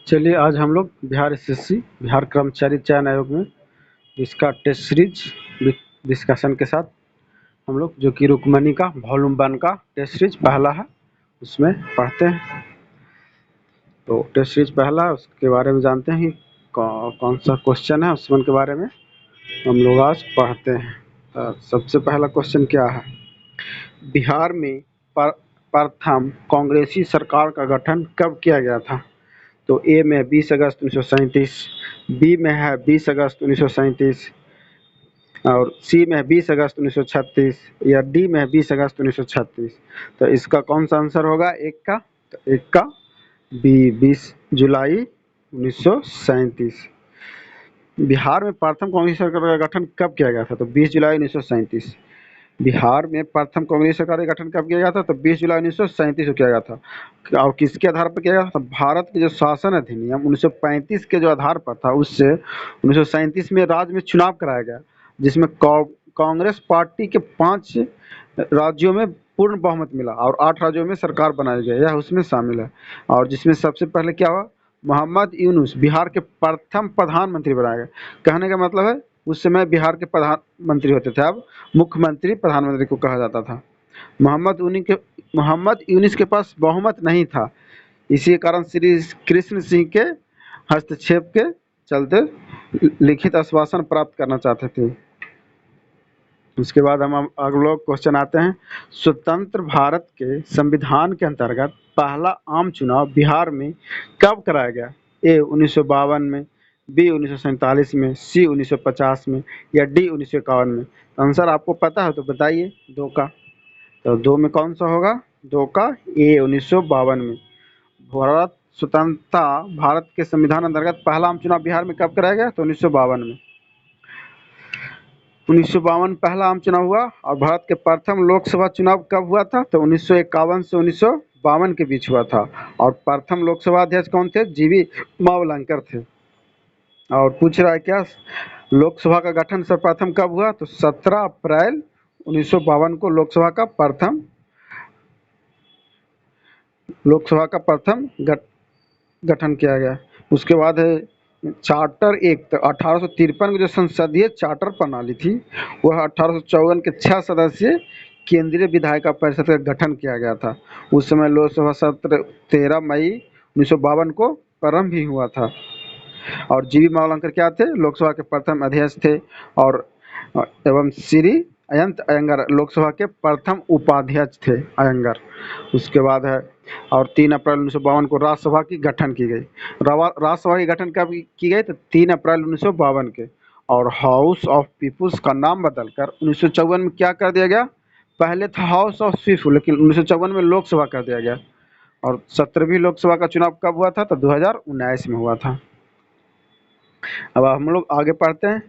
चलिए आज हम लोग बिहार एसएससी बिहार कर्मचारी चयन आयोग में इसका टेस्ट सीरीज डिस्कशन के साथ हम लोग जो कि रुक्मणी का वॉल्यूम 1 का टेस्ट सीरीज पहला है उसमें पढ़ते हैं। तो टेस्ट सीरीज पहला है उसके बारे में जानते हैं कि कौन सा क्वेश्चन है उस के बारे में हम लोग आज पढ़ते हैं। सबसे पहला क्वेश्चन क्या है, बिहार में प्रथम कांग्रेसी सरकार का गठन कब किया गया था? तो ए में 20 अगस्त 1937, बी में है 20 अगस्त 1937 और सी में है 20 अगस्त 1936 या डी में है 20 अगस्त 1936। तो इसका कौन सा आंसर होगा एक का? तो एक का बी 20 जुलाई 1937। बिहार में प्रथम कांग्रेस सरकार का गठन कब किया गया था? तो 20 जुलाई 1937। बिहार में प्रथम कांग्रेस सरकार का गठन कब किया गया था? तो 20 जुलाई 1937 को किया गया था। और किसके आधार पर किया गया था? भारत के जो शासन अधिनियम 1935 के जो आधार पर था उससे 1937 में राज्य में चुनाव कराया गया, जिसमें कांग्रेस पार्टी के 5 राज्यों में पूर्ण बहुमत मिला और 8 राज्यों में सरकार बनाई गई, यह उसमें शामिल है। और जिसमें सबसे पहले क्या हुआ, मोहम्मद यूनुस बिहार के प्रथम प्रधानमंत्री बनाए गए। कहने का मतलब है उस समय बिहार के प्रधानमंत्री होते थे, अब मुख्यमंत्री प्रधानमंत्री को कहा जाता था। मोहम्मद यूनुस के पास बहुमत नहीं था, इसी कारण श्री कृष्ण सिंह के हस्तक्षेप के चलते लिखित आश्वासन प्राप्त करना चाहते थे। उसके बाद हम अगला क्वेश्चन आते हैं, स्वतंत्र भारत के संविधान के अंतर्गत पहला आम चुनाव बिहार में कब कराया गया? ए 1952 में, बी 1947 में, सी 1950 में या डी 1951 में। आंसर आपको पता है तो बताइए दो का। तो दो में कौन सा होगा? दो का ए 1952 में। भारत स्वतंत्रता भारत के संविधान अंतर्गत पहला आम चुनाव बिहार में कब कराया गया? तो 1952 में। 1952 पहला आम चुनाव हुआ। और भारत के प्रथम लोकसभा चुनाव कब हुआ था? तो 1951 से 1952 के बीच हुआ था। और प्रथम लोकसभा अध्यक्ष कौन थे? जीवी मावलंकर थे। और पूछ रहा है क्या लोकसभा का गठन सर्वप्रथम कब हुआ? तो 17 अप्रैल 1952 को लोकसभा का प्रथम गठन किया गया। उसके बाद है चार्टर एक्ट 1853 की जो संसदीय चार्टर प्रणाली थी वह 1854 के 6 सदस्यीय केंद्रीय विधायिका परिषद का गठन किया गया था। उस समय लोकसभा सत्र 13 मई 1952 को प्रारंभ भी हुआ था। और जीवी मावलंकर क्या थे? लोकसभा के प्रथम अध्यक्ष थे। और एवं श्री अयंत अयंगर लोकसभा के प्रथम उपाध्यक्ष थे अयंगर। उसके बाद है और 3 अप्रैल 1952 को राज्यसभा की गठन की गई। राज्यसभा की गठन कब की गई? तो 3 अप्रैल 1952 के। और हाउस ऑफ पीपुल्स का नाम बदलकर 1954 में क्या कर दिया गया? पहले था हाउस ऑफ पीपुल, लेकिन 1954 में लोकसभा कर दिया गया। और 17वीं लोकसभा का चुनाव कब हुआ था? तो 2019 में हुआ था। अब हम लोग आगे पढ़ते हैं।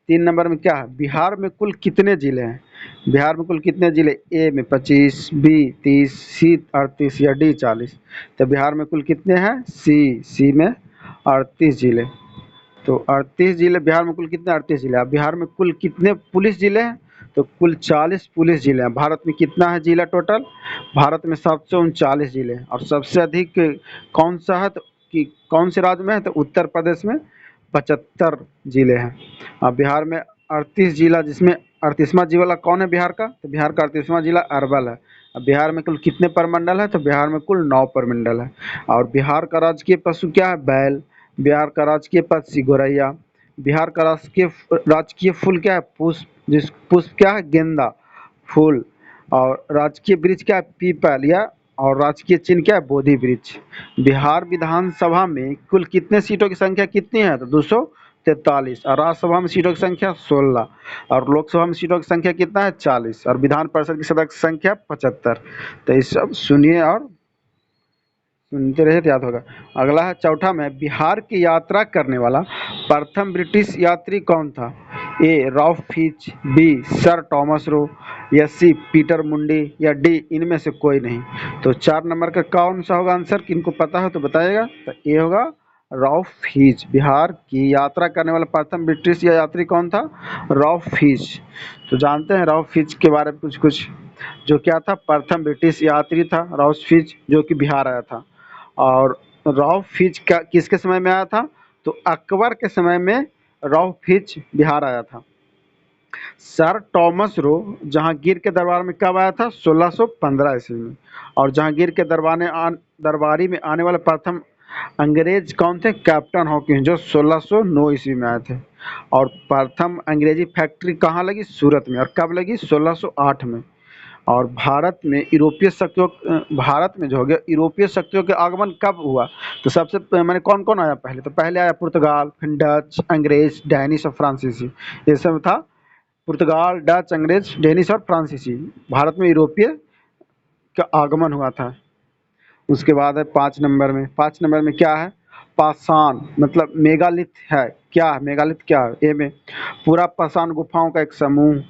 3 नंबर में क्या है, बिहार में कुल कितने जिले हैं? बिहार में कुल कितने जिले? ए में 25, बी 30, सी 38 या डी 40। तो बिहार में कुल कितने हैं? सी में 38 जिले। तो 38 जिले बिहार में कुल कितने? 38 जिले। अब बिहार में कुल कितने पुलिस जिले हैं? तो कुल 40 पुलिस जिले हैं। भारत में कितना है जिला टोटल? भारत में 739 जिले हैं। और सबसे अधिक कौन सा है? तो कि कौन से राज्य में है? तो उत्तर प्रदेश में 75 जिले हैं। अब बिहार में 38 जिला, जिसमें 38वां जिला कौन है बिहार का? तो बिहार का 38वां जिला अरवल है। अब बिहार में कुल कितने प्रमंडल है? तो बिहार में कुल 9 प्रमंडल है। और बिहार का राजकीय पशु क्या है? बैल। बिहार का राजकीय पक्षी गौरैया। बिहार का राजकीय फूल क्या है? पुष्प क्या है? गेंदा फूल। और राजकीय वृक्ष क्या है? पीपल या और राजकीय चिन्ह क्या है? बोधि वृक्ष। बिहार विधानसभा में कुल कितने सीटों की संख्या कितनी है? तो 243। और राज्यसभा में सीटों की संख्या 16। और लोकसभा में सीटों की संख्या कितना है? 40। और विधान परिषद की सदस्य संख्या 75। तो ये सब सुनिए और सुनते रहे तो याद होगा। अगला है चौथा में, बिहार की यात्रा करने वाला प्रथम ब्रिटिश यात्री कौन था? A Ralph Fitch, B sir Thomas Roe या सी पीटर मुंडी या डी इनमें से कोई नहीं। तो 4 नंबर का कौन सा होगा आंसर? किनको पता हो तो बताइएगा। तो ए होगा राल्फ फिच। बिहार की यात्रा करने वाला प्रथम ब्रिटिश यात्री कौन था? Ralph Fitch. तो जानते हैं राल्फ फिच के बारे में कुछ जो क्या था? प्रथम ब्रिटिश यात्री था राल्फ फिच, जो कि बिहार आया था। और रॉ फिच का किसके समय में आया था? तो अकबर के समय में रॉ फिच बिहार आया था। सर टॉमस रो जहांगीर के दरबार में कब आया था? 1615 ईस्वी में। और जहांगीर के दरबारी में आने वाले प्रथम अंग्रेज कौन थे? कैप्टन हॉकिंस, जो 1609 ईस्वी में आए थे। और प्रथम अंग्रेजी फैक्ट्री कहाँ लगी? सूरत में। और कब लगी? 1608 में। और भारत में जो हो गया यूरोपीय शक्तियों के आगमन कब हुआ? तो सबसे मैंने कौन कौन आया पहले? तो पहले आया पुर्तगाल, फिर डच, अंग्रेज, डैनिश और फ्रांसीसी। ये सब था। पुर्तगाल, डच, अंग्रेज, डेनिश और फ्रांसीसी। भारत में यूरोपीय का आगमन हुआ था। उसके बाद है 5 नंबर में। 5 नंबर में क्या है? पाषाण मतलब मेगालिथ है। क्या है मेगालिथ? क्या है? ए में पूरा पाषाण गुफाओं का एक समूह।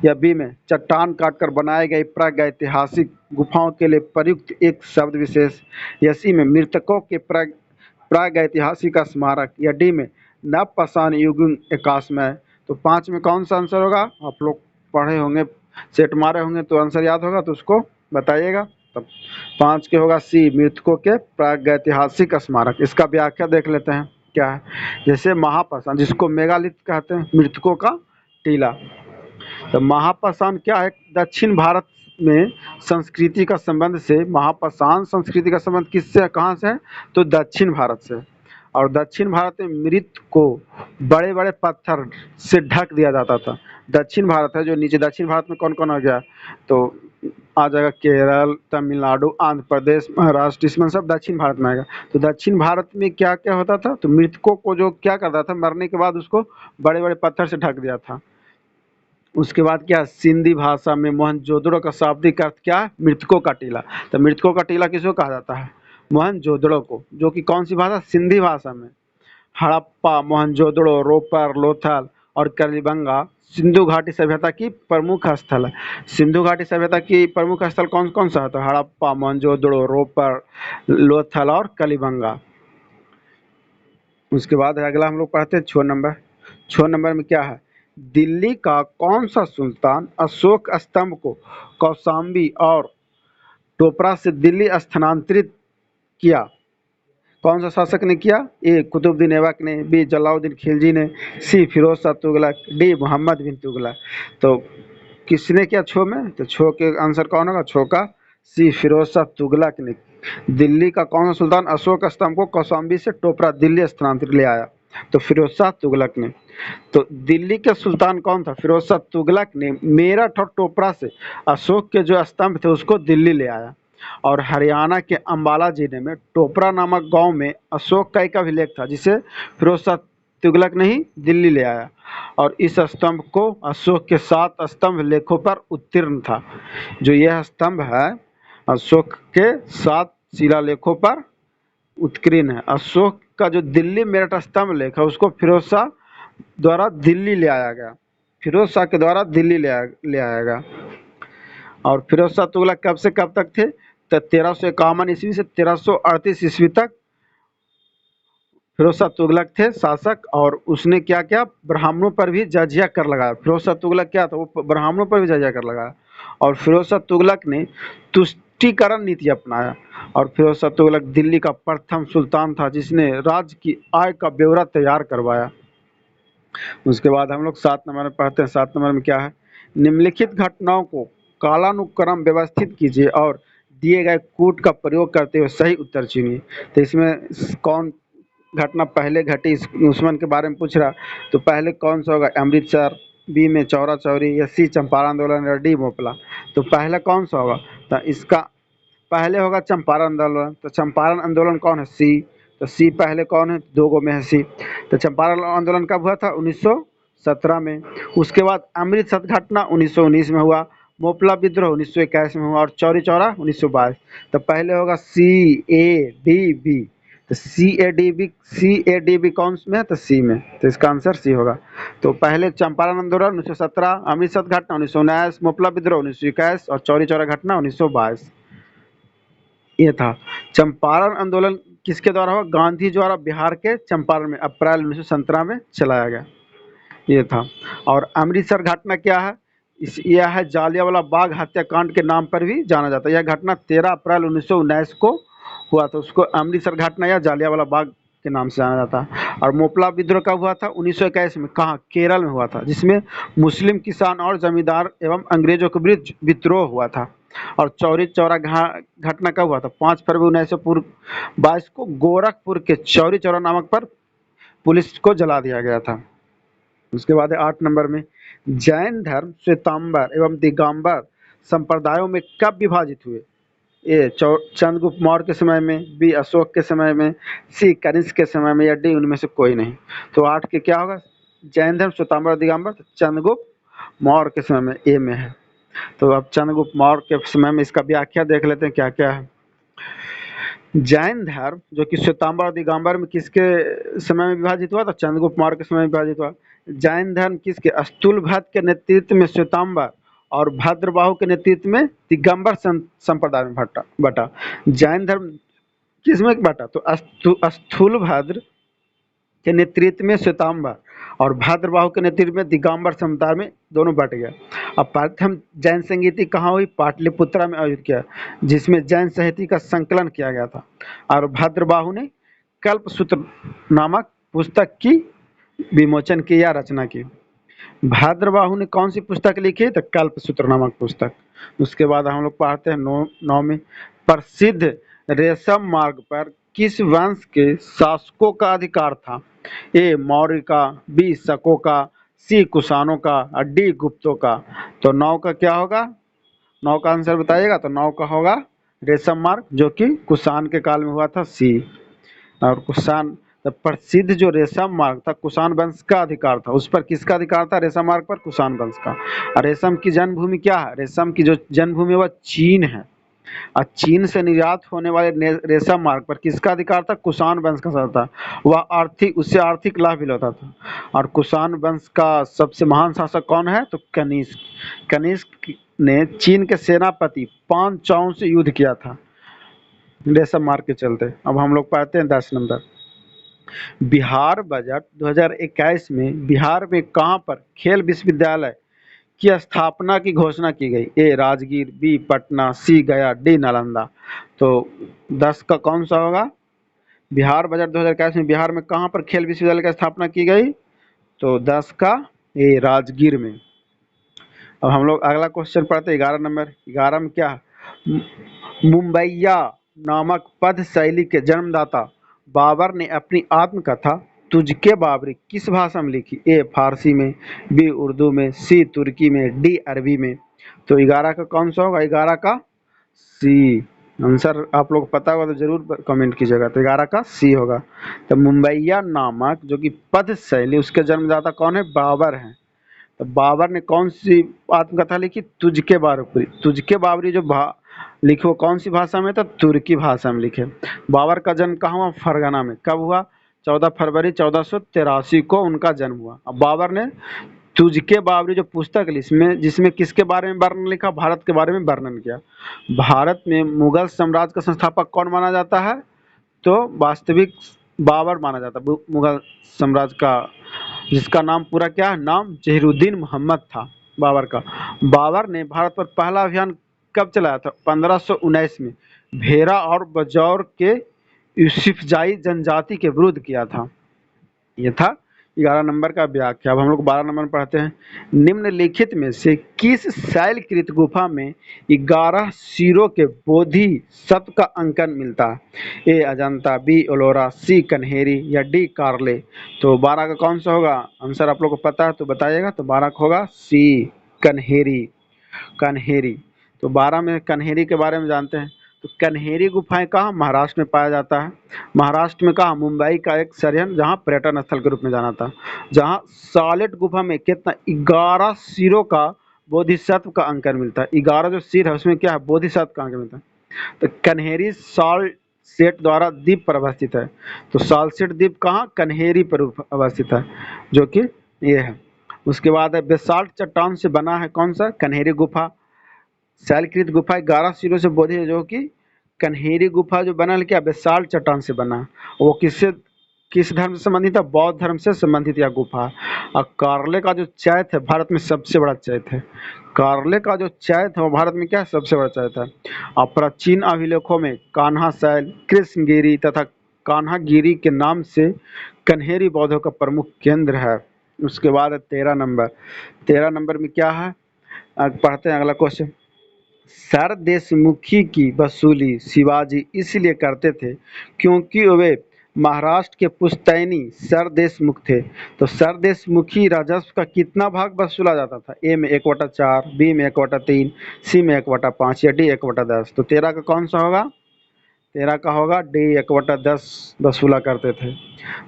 या बी में चट्टान काटकर बनाए गए प्रागैतिहासिक गुफाओं के लिए प्रयुक्त एक शब्द विशेष। या सी में मृतकों के प्रागैतिहासिक स्मारक। या डी में नव पाषाण युगीन आकाशमय। तो 5 में कौन सा आंसर होगा? आप लोग पढ़े होंगे, सेट मारे होंगे तो आंसर याद होगा, तो उसको बताइएगा। तब 5 के होगा सी, मृतकों के प्रागैतिहासिक स्मारक। इसका व्याख्या देख लेते हैं क्या है। जैसे महापाषाण, जिसको मेगालिथ कहते हैं, मृतकों का टीला। तो महापाषाण क्या है? दक्षिण भारत में संस्कृति का संबंध से, महापाषाण संस्कृति का संबंध किससे, कहाँ से है? तो दक्षिण भारत से। और दक्षिण भारत में मृत को बड़े बड़े पत्थर से ढक दिया जाता था। दक्षिण भारत है जो नीचे, दक्षिण भारत में कौन कौन आ गया? तो आ जाएगा केरल, तमिलनाडु, आंध्र प्रदेश, महाराष्ट्र, इसमें सब दक्षिण भारत में आएगा। तो दक्षिण भारत में क्या क्या होता था? तो मृतकों को जो क्या करता था, मरने के बाद उसको बड़े बड़े पत्थर से ढक दिया था। उसके बाद क्या? सिंधी भाषा में मोहनजोदड़ो का शाब्दिक अर्थ क्या है? मृतकों का टीला। तो मृतकों का टीला किसको कहा जाता है? मोहनजोदड़ो को, जो कि कौन सी भाषा? सिंधी भाषा में। हड़प्पा, मोहनजोदड़ो, रोपर, लोथल और कलिबंगा सिंधु घाटी सभ्यता की प्रमुख स्थल है। सिंधु घाटी सभ्यता की प्रमुख स्थल कौन कौन सा है? तो हड़प्पा, मोहनजोदड़ो, रोपर, लोथल और कलिबंगा। उसके बाद अगला हम लोग पढ़ते हैं 6 नंबर। 6 नंबर में क्या है? दिल्ली का कौन सा सुल्तान अशोक स्तंभ को कौशाम्बी और टोपरा से दिल्ली स्थानांतरित किया? कौन सा शासक ने किया? ए कुतुबुद्दीन ऐबक ने, बी जलालुद्दीन खिलजी ने, सी फिरोज शाह तुगलक, डी मोहम्मद बिन तुगलक। तो किसने किया 6 में? तो 6 के आंसर कौन होगा? 6 का सी, फिरोज शाह तुगलक ने। दिल्ली का कौन सा सुल्तान अशोक स्तंभ को कौशाम्बी से टोपरा दिल्ली स्थानांतरित ले आया? तो फिरोज शाह तुगलक ने। तो दिल्ली के सुल्तान कौन था? फिरोज शाह तुगलक ने मेरठ और टोपरा से अशोक के जो स्तंभ थे उसको दिल्ली ले आया। और हरियाणा के अंबाला जिले में टोपरा नामक गांव में अशोक का एक अभिलेख था, जिसे फिरोज शाह तुगलक ने ही दिल्ली ले आया। और इस स्तंभ को अशोक के 7 स्तंभ लेखों पर उत्तीर्ण था। जो यह स्तंभ है अशोक के 7 शिलालेखों पर उत्कीर्ण है। अशोक का जो दिल्ली मेरठ स्तंभ लेख है उसको फिरोज शाह द्वारा दिल्ली ले आया गया। फिरोज शाह के द्वारा दिल्ली ले आया गया। और फिरोज शाह तुगलक कब से कब तक थे? तो 1351 ईस्वी से 1338 ईस्वी तक फिरोज शाह तुगलक थे शासक। और उसने क्या किया? ब्राह्मणों पर भी जजिया कर लगाया। फिरोज शाह तुगलक क्या था? वो ब्राह्मणों पर भी जजिया कर लगाया। और फिरोज शाह तुगलक ने तुष्टीकरण नीति अपनाया। और फिरोज शाह तुगलक दिल्ली का प्रथम सुल्तान था जिसने राज्य की आय का ब्यौरा तैयार करवाया। उसके बाद हम लोग 7 नंबर में पढ़ते हैं। 7 नंबर में क्या है? निम्नलिखित घटनाओं को कालानुक्रम व्यवस्थित कीजिए और दिए गए कूट का प्रयोग करते हुए सही उत्तर चुनिए। तो इसमें कौन घटना पहले घटी, दुश्मन के बारे में पूछ रहा। तो पहले कौन सा होगा? अमृतसर, बी में चौरा चौरी, या सी चंपारण आंदोलन, या डी मोपला। तो पहले कौन सा होगा? तो इसका पहले होगा चंपारण आंदोलन। तो चंपारण आंदोलन कौन है? सी। तो सी पहले कौन है? 2 गो में है सी। तो चंपारण आंदोलन कब हुआ था? 1917 में। उसके बाद अमृतसर घटना 1919 में हुआ। मोपला विद्रोह 1921 में हुआ। और चौरी चौरा 1922। तो पहले होगा सी, ए, डी, बी। तो सी ए डी बी कौन में है? तो सी में। तो इसका आंसर सी होगा। तो पहले चंपारण आंदोलन 1917, अमृतसर घटना 1919, मोपला विद्रोह 1921 और चौरी चौरा घटना 1922। ये था। चंपारण आंदोलन किसके द्वारा हुआ? गांधी द्वारा बिहार के चंपारण में अप्रैल 1917 में चलाया गया। ये था। और अमृतसर घटना क्या है? यह है जालियांवाला बाग हत्याकांड के नाम पर भी जाना जाता है। यह घटना 13 अप्रैल 1919 को हुआ था, उसको अमृतसर घटना या जालियांवाला बाग के नाम से जाना जाता है। और मोपला विद्रोह कब हुआ था? 1921 में। कहाँ? केरल में हुआ था, जिसमें मुस्लिम किसान और जमींदार एवं अंग्रेजों के विरुद्ध विद्रोह हुआ था। और चौरी चौरा घटना कब हुआ था? 5 फरवरी 1922 को गोरखपुर के चौरी चौरा नामक पर पुलिस को जला दिया गया था। उसके बाद है 8 नंबर में, जैन धर्म श्वेतांबर एवं दिगंबर संप्रदायों में कब विभाजित हुए? ए चंद्रगुप्त मौर्य के समय में, बी अशोक के समय में, सी कनिष्क के समय में, या डी उनमें से कोई नहीं। तो 8 के क्या होगा? जैन धर्म श्वेतांबर दिगंबर चंद्रगुप्त मौर्य के समय में, ए में है। तो अब चंद्रगुप्त मौर्य के समय में इसका व्याख्या देख लेते हैं क्या क्या है। जैन धर्म जो कि श्वेतांबर और दिगंबर में किसके समय में विभाजित हुआ? तो चंद्रगुप्त मौर्य के समय में विभाजित हुआ। जैन धर्म किसके? स्थूलभद्र के नेतृत्व में श्वेतांबर और भद्रबाहु के नेतृत्व में दिगंबर संप्रदाय में बटा। जैन धर्म किसमें बटा? तो स्थूलभद्र के नेतृत्व में श्वेतांबर और भद्रबाहु के नेतृत्व में दिगंबर संप्रदाय में दोनों बट गया। अब प्रथम जैन संगीति कहाँ हुई? पाटलिपुत्रा में आयोजित किया, जिसमें जैन साहित्य का संकलन किया गया था। और भद्रबाहु ने कल्पसूत्र नामक पुस्तक की विमोचन की या रचना की। भद्रबाहु ने कौन सी पुस्तक लिखी? तो कल्पसूत्र नामक पुस्तक। उसके बाद हम लोग पढ़ते हैं 9 में, प्रसिद्ध रेशम मार्ग पर किस वंश के शासकों का अधिकार था? ए मौर्य का, बी शकों का, सी कुषाणों का और डी गुप्तों का। तो 9 का क्या होगा? 9 का आंसर बताइएगा। तो 9 का होगा रेशम मार्ग, जो कि कुषाण के काल में हुआ था, सी। और कुषाण प्रसिद्ध जो रेशम मार्ग था कुषाण वंश का अधिकार था। उस पर किसका अधिकार था? रेशम मार्ग पर कुषाण वंश का। और रेशम की जन्मभूमि क्या है? रेशम की जो जन्मभूमि वह चीन है। और चीन से निर्यात होने वाले रेशम मार्ग पर किसका अधिकार था? कुषाण वंश का था। वह उससे आर्थिक लाभ भी लेता था। और कुषाण वंश का सबसे महान शासक कौन है? तो कनिष्क। कनिष्क ने चीन के सेनापति पांचाओं से युद्ध किया था रेशम मार्ग के चलते। अब हम लोग पढ़ते हैं 10 नंबर, बिहार बजट 2021 में बिहार में कहाँ पर खेल विश्वविद्यालय की स्थापना की घोषणा की गई? ए राजगीर, बी पटना, सी गया, डी नालंदा। तो 10 का कौन सा होगा? बिहार बजट 2021 में बिहार में कहाँ पर खेल विश्वविद्यालय की स्थापना की गई? तो 10 का ए राजगीर में। अब हम लोग अगला क्वेश्चन पढ़ते हैं 11 नंबर। 11 में क्या? मुंबईया नामक पद शैली के जन्मदाता बाबर ने अपनी आत्मकथा तुझके बाबरी किस भाषा में लिखी? ए फारसी में, बी उर्दू में, सी तुर्की में, डी अरबी में। तो 11 का कौन सा होगा? 11 का सी। आंसर आप लोग को पता होगा तो जरूर कमेंट कीजिएगा। तो 11 का सी होगा। तो मुंबईया नामक जो कि पद शैली, उसके जन्मदाता कौन है? बाबर हैं। तो बाबर ने कौन सी आत्मकथा लिखी? तुझके बाबरी। तुझके बाबरी जो लिखे वो कौन सी भाषा में? तो तुर्की भाषा में लिखे। बाबर का जन्म कहाँ हुआ? फरगना में। कब हुआ? 14 फरवरी 1483 को उनका जन्म हुआ। अब बाबर ने तुझके बाबरी जो पुस्तक लिखी जिसमें किसके बारे में वर्णन लिखा? भारत के बारे में वर्णन किया। भारत में मुगल साम्राज्य का संस्थापक कौन माना जाता है? तो वास्तविक बाबर माना जाता है मुगल साम्राज्य का, जिसका नाम पूरा क्या है? नाम जहीरुद्दीन मोहम्मद था बाबर का। बाबर ने भारत पर पहला अभियान कब चलाया था? 1519 में भेरा और बजौर के यूसुफजाई जनजाति के विरुद्ध किया था। ये था 11 नंबर का व्याख्या। अब हम लोग 12 नंबर पढ़ते हैं। निम्नलिखित में से किस शैलकृत गुफा में 11 सिरों के बोधिसत्व का अंकन मिलता है? ए अजंता, बी एलोरा, सी कन्हेरी या डी कार्ले। तो 12 का कौन सा होगा? आंसर आप लोग को पता है तो बताइएगा। तो 12 का होगा सी कन्हेरी। कन्हेरी। तो 12 में कन्हेरी के बारे में जानते हैं। तो कन्हेरी गुफाएं कहाँ? महाराष्ट्र में पाया जाता है। महाराष्ट्र में कहाँ? मुंबई का एक शहर जहाँ पर्यटन स्थल के रूप में जाना था, जहाँ सॉलिड गुफा में कितना 11 सिरों का बोधिसत्व का अंकन मिलता है। 11 जो सिर है उसमें क्या है? बोधिसत्व का अंकन मिलता है। तो कन्हेरी सॉल्ट सेट द्वारा द्वीप पर अवस्थित है। तो सॉल्सेट द्वीप कहाँ? कन्हेरी पर अवस्थित है, जो कि ये है। उसके बाद है बेसाल्ट चट्टान से बना है कौन सा? कन्हेरी गुफा। शैलकृत गुफा 11 सिरों से बोधी है, जो कि कन्हेरी गुफा जो बना है क्या? बेसाल्ट चट्टान से बना। वो किससे किस धर्म से संबंधित है? बौद्ध धर्म से संबंधित यह गुफा। और कार्ले का जो चैत्य है भारत में सबसे बड़ा चैत्य है। कार्ले का जो चैत्य है वो भारत में क्या है? सबसे बड़ा चैत्य है। और प्राचीन अभिलेखों में कान्हा शैल, कृष्णगिरी तथा कान्हागिरी के नाम से कन्हेरी बौद्धों का प्रमुख केंद्र है। उसके बाद है 13 नंबर। 13 नंबर में क्या है? पढ़ते हैं अगला क्वेश्चन। सरदेशमुखी की वसूली शिवाजी इसलिए करते थे क्योंकि वे महाराष्ट्र के पुश्तैनी सरदेशमुख थे। तो सरदेशमुखी राजस्व का कितना भाग वसूला जाता था? ए में 1/4, बी में 1/3, सी में 1/5 या डी 1/10। तो 13 का कौन सा होगा? 13 का होगा डी 1/10 वसूला करते थे।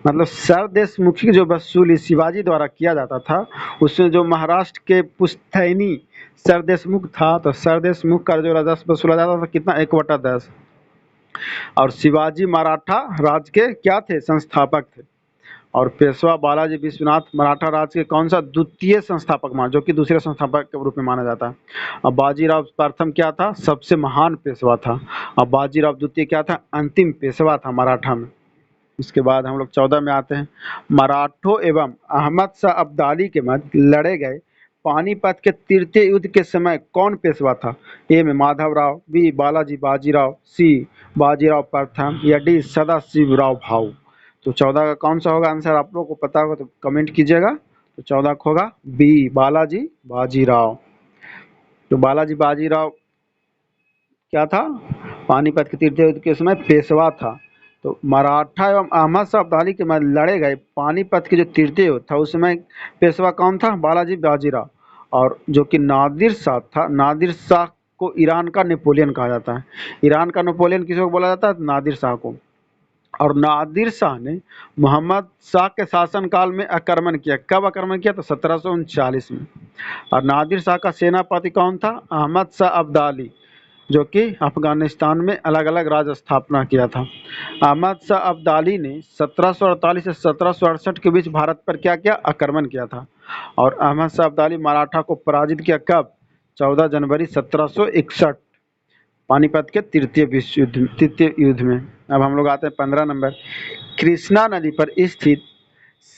मतलब सरदेशमुखी जो वसूली शिवाजी द्वारा किया जाता था उसमें जो महाराष्ट्र के पुश्तैनी सरदेशमुख था तो सरदेशमुख का जो राजस्व वसूला जाता था कितना? 1/10। और शिवाजी मराठा राज के क्या थे? संस्थापक थे। और पेशवा बालाजी विश्वनाथ मराठा राज के कौन सा? द्वितीय संस्थापक माना, जो कि दूसरे संस्थापक के रूप में माना जाता है। अब बाजीराव प्रथम क्या था? सबसे महान पेशवा था। अब बाजीराव द्वितीय क्या था? अंतिम पेशवा था मराठा में। उसके बाद हम लोग 14 में आते हैं। मराठों एवं अहमद शाह अब्दाली के मध्य लड़े गए पानीपत के तृतीय युद्ध के समय कौन पेशवा था? ए में माधवराव, बी बालाजी बाजीराव, सी बाजीराव प्रथम या डी सदाशिवराव भाऊ। तो 14 का कौन सा होगा आंसर? आप लोग को पता होगा तो कमेंट कीजिएगा। तो 14 का होगा बी बालाजी बाजीराव। तो बालाजी बाजीराव क्या था? पानीपत के तृतीय युद्ध के समय पेशवा था। तो मराठा एवं अहमद शाह अब्दाली के मध्य लड़े गए पानीपत के जो तृतीय युद्ध था उसमें पेशवा कौन था? बालाजी बाजीराव। और जो कि नादिर शाह था, नादिर शाह को ईरान का नेपोलियन कहा जाता है। ईरान का नेपोलियन किसको बोला जाता है? नादिर शाह को। और नादिर शाह ने मोहम्मद शाह के शासनकाल में आक्रमण किया। कब आक्रमण किया? तो 1739 में। और नादिर शाह का सेनापति कौन था? अहमद शाह अब्दाली, जो कि अफगानिस्तान में अलग अलग राज्य स्थापना किया था। अहमद शाह अब्दाली ने 1748 से 1768 के बीच भारत पर क्या किया? आक्रमण किया था। और अहमद शाह अब्दाली मराठा को पराजित किया कब? 14 जनवरी 1761 पानीपत के तृतीय युद्ध में। अब हम लोग आते हैं 15 नंबर। कृष्णा नदी पर स्थित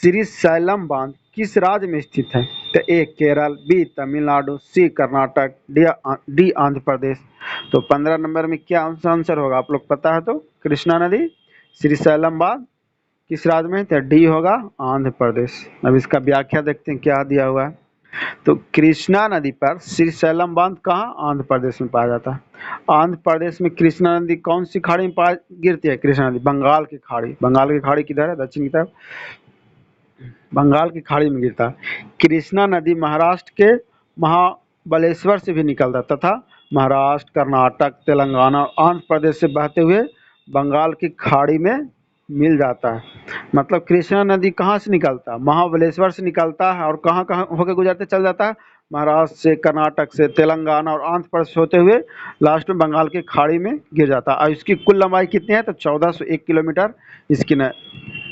श्रीशैलम बांध किस राज्य में स्थित है? तो ए केरल, बी तमिलनाडु, सी कर्नाटक, डी आंध्र प्रदेश। तो 15 नंबर में क्या आंसर होगा? आप लोग पता है तो। कृष्णा नदी श्रीशैलम बांध किस राज्य में? तो डी होगा आंध्र प्रदेश। अब इसका व्याख्या देखते हैं क्या दिया हुआ है। तो कृष्णा नदी पर श्रीशैलम बांध कहाँ? आंध्र प्रदेश में पाया जाता है। आंध्र प्रदेश में कृष्णा नदी कौन सी खाड़ी में गिरती है? कृष्णा नदी बंगाल की खाड़ी। बंगाल की खाड़ी किधर है? दक्षिण की तरफ बंगाल की खाड़ी में गिरता है। कृष्णा नदी महाराष्ट्र के महाबलेश्वर से भी निकलता है तथा महाराष्ट्र, कर्नाटक, तेलंगाना और आंध्र प्रदेश से बहते हुए बंगाल की खाड़ी में मिल जाता है। मतलब कृष्णा नदी कहाँ से निकलता है? महाबलेश्वर से निकलता है और कहाँ कहाँ होकर गुजरते चल जाता है? महाराष्ट्र से, कर्नाटक से, तेलंगाना और आंध्र प्रदेश होते हुए लास्ट में बंगाल की खाड़ी में गिर जाता है। और इसकी कुल लंबाई कितनी है? तो 1401 किलोमीटर इसकी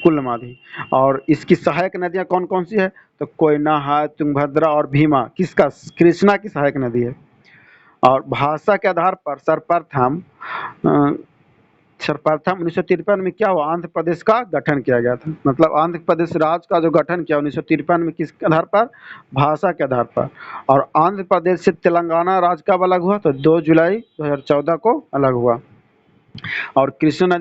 कुल लंबाई। और इसकी सहायक नदियाँ कौन कौन सी है? तो कोयना है, तुंगभद्रा और भीमा। किसका? कृष्णा की सहायक नदी है। और भाषा के आधार पर सर्वप्रथम 1953 में क्या हुआ? आंध्र प्रदेश का गठन किया गया था। मतलब आंध्र प्रदेश राज्य का जो गठन किया 1953 में किस आधार पर? भाषा के आधार पर। और आंध्र प्रदेश से तेलंगाना राज्य कब अलग हुआ? तो 2 जुलाई 2014 को अलग हुआ। और कृष्णा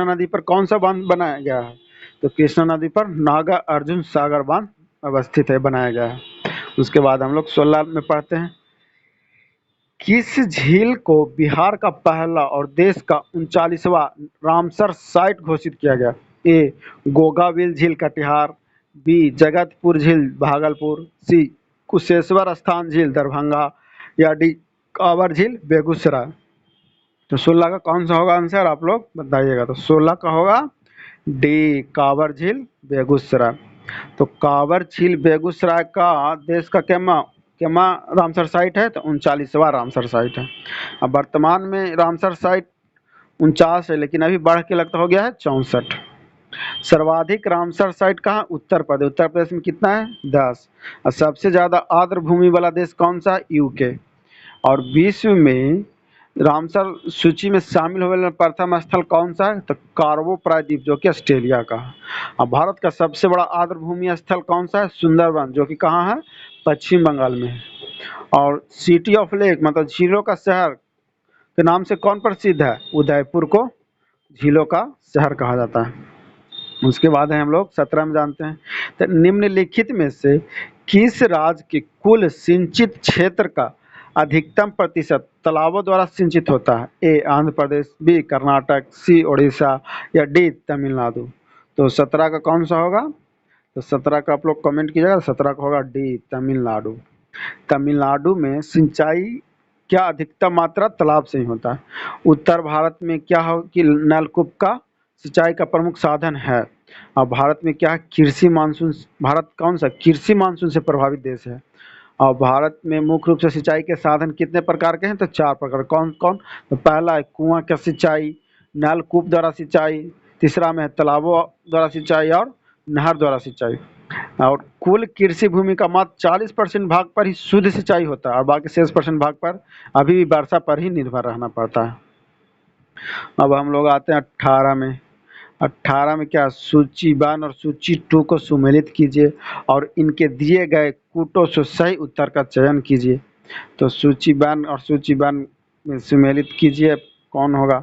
नदी पर कौन सा बांध बनाया गया है? तो कृष्णा नदी पर नागा अर्जुन सागर बांध अवस्थित है, बनाया गया है। उसके बाद हम लोग 16 में पढ़ते हैं। किस झील को बिहार का पहला और देश का 39वां रामसर साइट घोषित किया गया? ए गोगाविल झील कटिहार, बी जगतपुर झील भागलपुर, सी कुशेश्वर स्थान झील दरभंगा या डी कांवर झील बेगूसराय। तो 16 का कौन सा होगा आंसर? आप लोग बताइएगा। तो 16 का होगा डी कांवर झील बेगूसराय। तो कांवर झील बेगूसराय का देश का केमा रामसर साइट है? तो 39वां रामसर साइट है। अब वर्तमान में रामसर साइट 49 है, लेकिन अभी बढ़ के लगता हो गया है 64। सर्वाधिक रामसर साइट कहाँ? उत्तर प्रदेश। उत्तर प्रदेश में कितना है? 10। और सबसे ज्यादा आर्द्र भूमि वाला देश कौन सा? यूके। और विश्व में रामसर सूची में शामिल होने वाला प्रथम स्थल कौन सा है? तो कार्बो प्रायद्वीप जो कि ऑस्ट्रेलिया का है। अब भारत का सबसे बड़ा आर्द्रभूमि स्थल कौन सा है? सुंदरवन जो कि कहाँ है? पश्चिम बंगाल में है। और सिटी ऑफ लेक मतलब झीलों का शहर के नाम से कौन प्रसिद्ध है? उदयपुर को झीलों का शहर कहा जाता है। उसके बाद है हम लोग 17 में जानते हैं, तो निम्नलिखित में से किस राज्य के कुल सिंचित क्षेत्र का अधिकतम प्रतिशत तालाबों द्वारा सिंचित होता है? ए आंध्र प्रदेश, बी कर्नाटक, सी उड़ीसा या डी तमिलनाडु। तो 17 का कौन सा होगा? तो 17 का आप लोग कमेंट कीजिएगा। 17 का होगा डी तमिलनाडु। तमिलनाडु में सिंचाई क्या अधिकतम मात्रा तालाब से ही होता है। उत्तर भारत में क्या हो कि नलकूप का सिंचाई का प्रमुख साधन है। और भारत में क्या है? कृषि मानसून। भारत कौन सा कृषि मानसून से प्रभावित देश है। और भारत में मुख्य रूप से सिंचाई के साधन कितने प्रकार के हैं? तो 4 प्रकार। कौन कौन? तो पहला है कुआं का सिंचाई, नलकूप द्वारा सिंचाई, तीसरा में है तालाबों द्वारा सिंचाई और नहर द्वारा सिंचाई। और कुल कृषि भूमि का मात्र 40% भाग पर ही शुद्ध सिंचाई होता है और बाकी शेष परसेंट भाग पर अभी भी वर्षा पर ही निर्भर रहना पड़ता है। अब हम लोग आते हैं 18 में। 18 में क्या? सूची 1 और सूची 2 को सुमेलित कीजिए और इनके दिए गए कूटों से सही उत्तर का चयन कीजिए। तो सूची 1 और सूची 1 में सुमेलित कीजिए, कौन होगा?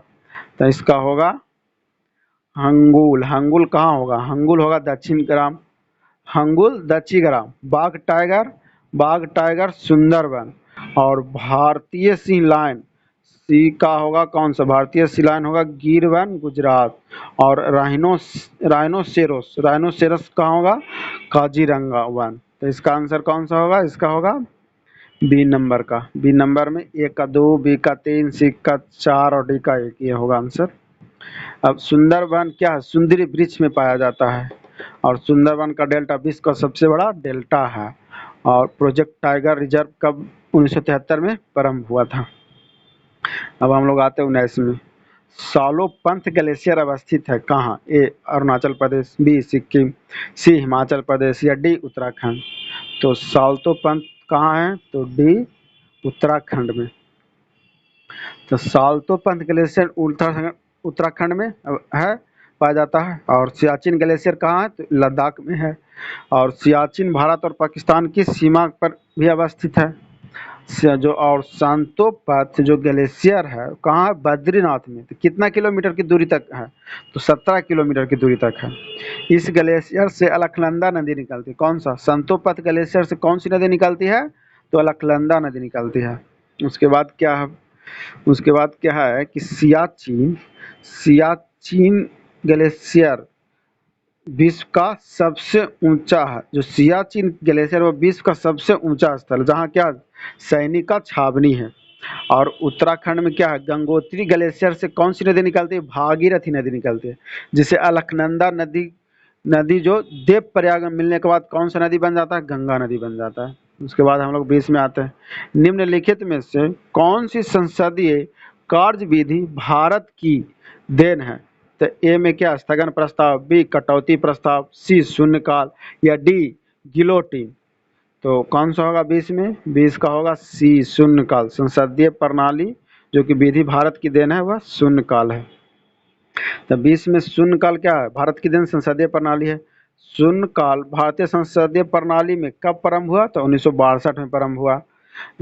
तो इसका होगा हंगुल। हंगुल कहाँ होगा? हंगुल होगा दक्षिण ग्राम, हंगुल दक्षिण ग्राम। बाघ टाइगर सुंदरबन। और भारतीय सिंह लायन, सी का होगा कौन सा? भारतीय सिंह लायन होगा गिर वन गुजरात। और राइनोसेरस कहाँ होगा? काजीरंगा वन। तो इसका आंसर कौन सा होगा? इसका होगा बी नंबर का। बी नंबर में ए का 2, बी का 3, सी का 4 और डी का 1, ये होगा आंसर। अब सुंदरबन क्या है? सुंदरी वृक्ष में पाया जाता है और सुंदरबन का डेल्टा विश्व का सबसे बड़ा डेल्टा है। और प्रोजेक्ट टाइगर रिजर्व कब 1973 में प्रारंभ हुआ था। अब हम लोग आते हैं 19 में। सालोपंथ ग्लेशियर अवस्थित है कहाँ? ए अरुणाचल प्रदेश, बी सिक्किम, सी हिमाचल प्रदेश या डी उत्तराखंड। तो सालोपंथ कहाँ है? तो डी उत्तराखंड में। तो साल्तोपंथ ग्लेशियर उत्तराखंड में है, पाया जाता है। और सियाचिन ग्लेशियर कहाँ है? तो लद्दाख में है। और सियाचिन भारत और पाकिस्तान की सीमा पर भी अवस्थित है। जो और सांतोपंथ जो ग्लेशियर है कहाँ है? बद्रीनाथ में। तो कितना किलोमीटर की दूरी तक है? तो 17 किलोमीटर की दूरी तक है। इस ग्लेशियर से अलकनंदा नदी निकलती है। कौन सा? संतोपंथ ग्लेशियर से कौन सी नदी निकलती है? तो अलकनंदा नदी निकलती है। उसके बाद क्या है? उसके बाद क्या है कि सियाचिन ग्लेशियर विश्व का सबसे ऊंचा है। जो सियाचिन ग्लेशियर वो विश्व का सबसे ऊंचा स्थल, जहाँ क्या सैनिक का छावनी है। और उत्तराखंड में क्या है? गंगोत्री ग्लेशियर से कौन सी नदी निकलती है? भागीरथी नदी निकलती है, जिसे अलकनंदा नदी नदी जो देवप्रयाग में मिलने के बाद कौन सा नदी बन जाता है? गंगा नदी बन जाता है। उसके बाद हम लोग 20 में आते हैं। निम्नलिखित में से कौन सी संसदीय कार्यविधि भारत की देन है? तो ए में क्या? स्थगन प्रस्ताव, बी कटौती प्रस्ताव, सी शून्यकाल या डी गिलोटिन। तो कौन सा होगा 20 में? 20 का होगा सी शून्यकाल। संसदीय प्रणाली जो कि विधि भारत की देन है वह शून्यकाल है। तो 20 में शून्यकाल क्या है? भारत की देन संसदीय प्रणाली है। शून्यकाल भारतीय संसदीय प्रणाली में कब प्रारंभ हुआ? तो 1962 में प्रारंभ हुआ।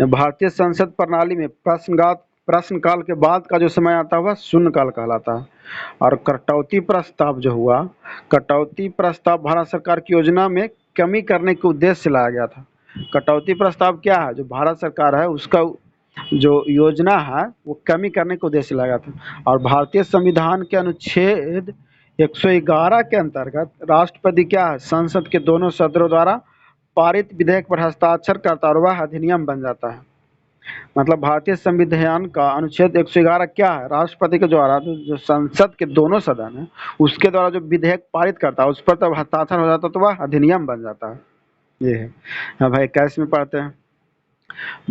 भारतीय संसद प्रणाली में प्रश्नकाल के बाद का जो समय आता है वह शून्यकाल कहलाता है। और कटौती प्रस्ताव जो हुआ, कटौती प्रस्ताव भारत सरकार की योजना में कमी करने के उद्देश्य से लाया गया था। कटौती प्रस्ताव क्या है? जो भारत सरकार है उसका जो योजना है वो कमी करने के उद्देश्य से लाया गया था। और भारतीय संविधान के अनुच्छेद 111 के अंतर्गत राष्ट्रपति क्या है? संसद के दोनों सदनों द्वारा पारित विधेयक पर हस्ताक्षर करता है और वह अधिनियम बन जाता है। मतलब भारतीय संविधान का अनुच्छेद 111 क्या है? राष्ट्रपति के द्वारा जो संसद के दोनों सदन है उसके द्वारा जो विधेयक पारित करता है उस पर तब हस्ताक्षर हो जाता है तो वह अधिनियम बन जाता है। ये है। अब भाई 21 में पढ़ते हैं।